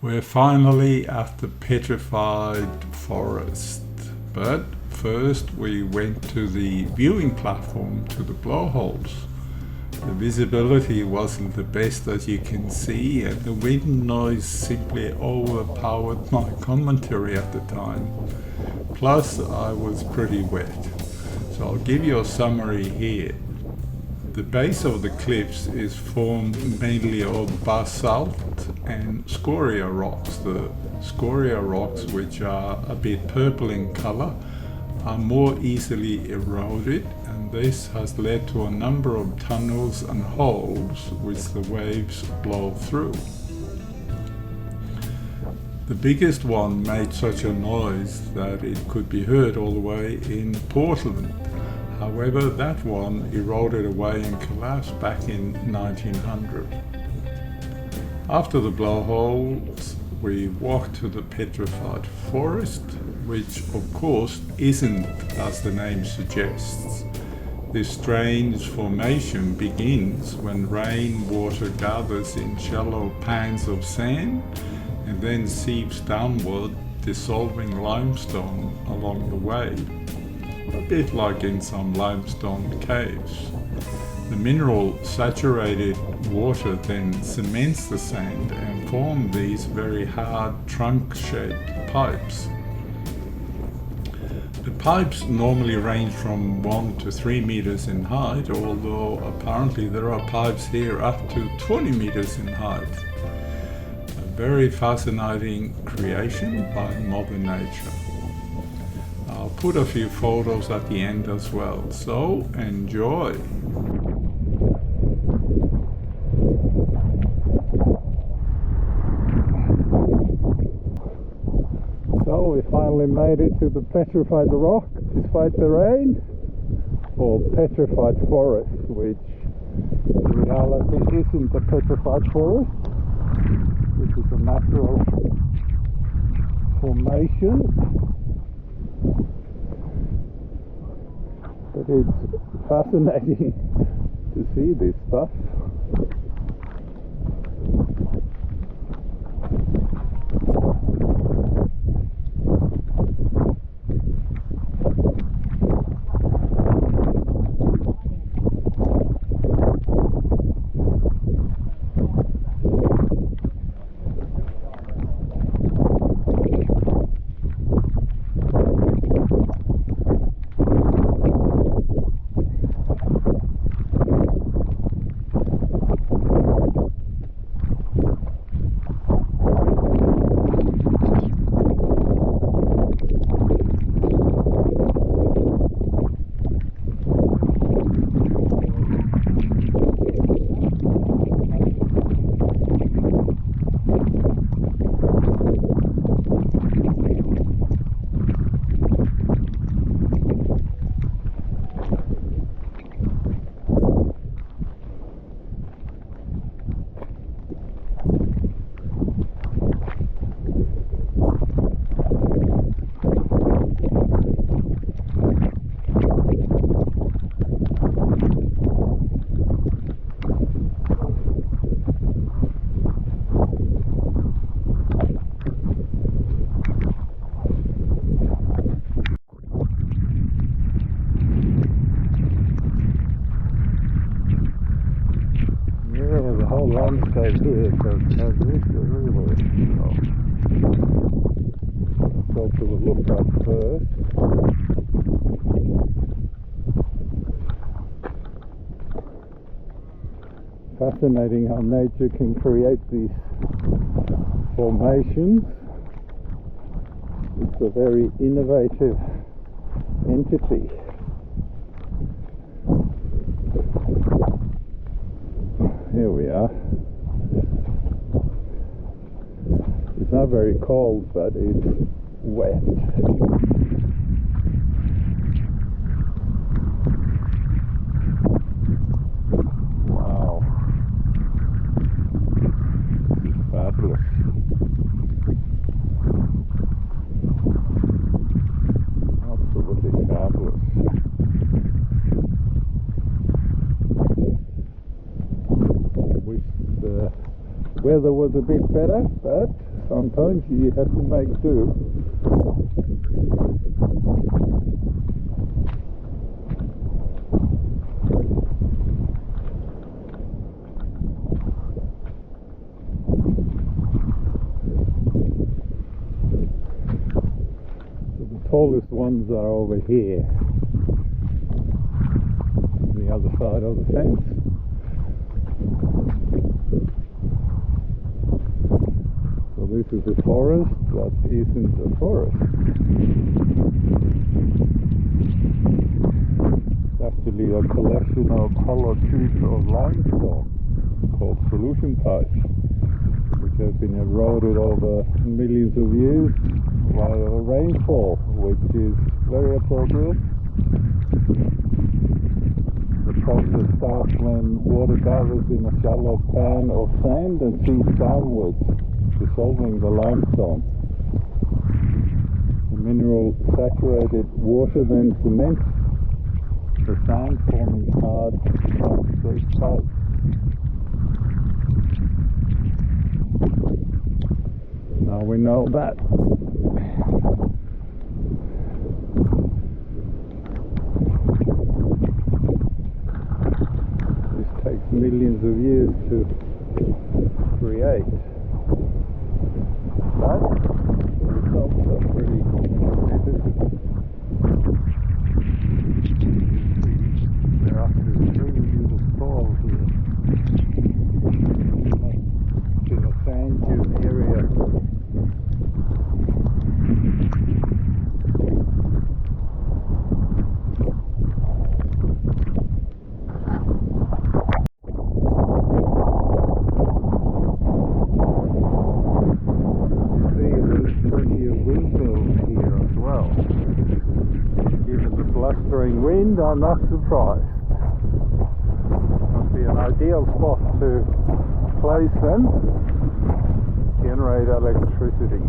We're finally at the Petrified Forest, but first we went to the viewing platform to the blowholes. The visibility wasn't the best, as you can see, and the wind noise simply overpowered my commentary at the time. Plus I was pretty wet, so I'll give you a summary here. The base of the cliffs is formed mainly of basalt and scoria rocks. The scoria rocks, which are a bit purple in color, are more easily eroded, and this has led to a number of tunnels and holes which the waves blow through. The biggest one made such a noise that it could be heard all the way in Portland. However, that one eroded away and collapsed back in 1900. After the blowholes, we walked to the Petrified Forest, which of course isn't as the name suggests. This strange formation begins when rainwater gathers in shallow pans of sand and then seeps downward, dissolving limestone along the way. A bit like in some limestone caves. The mineral saturated water then cements the sand and forms these very hard trunk-shaped pipes. The pipes normally range from 1 to 3 meters in height, although apparently there are pipes here up to 20 meters in height. A very fascinating creation by Mother Nature. I'll put a few photos at the end as well, so enjoy! So we finally made it to the Petrified Rock despite the rain, or Petrified Forest, which in reality isn't the Petrified Forest. This is a natural formation. But it's fascinating to see this stuff. Landscape here, so has this everywhere. Let's go to the lookout first. Fascinating how nature can create these formations. It's a very innovative entity. Here we are. It's not very cold, but it's wet. Wow. Fabulous. Absolutely fabulous. Wish the weather was a bit better, but sometimes you have to make do. The tallest ones are over here, on the other side of the fence. So this is a forest that isn't a forest. It's actually a collection of hollow tubes of limestone called solution pipes, which have been eroded over millions of years via rainfall, which is very appropriate. The process starts when water gathers in a shallow pan of sand and sinks downwards, dissolving the limestone. The mineral saturated water then cements the sand, forming hard, straight pipes. Now we know that. This takes millions of years to create. But the results are pretty magnificent. They're up to 30 meters tall here. In a sand dune area. Blustering wind, I'm not surprised. Must be an ideal spot to place them, generate electricity.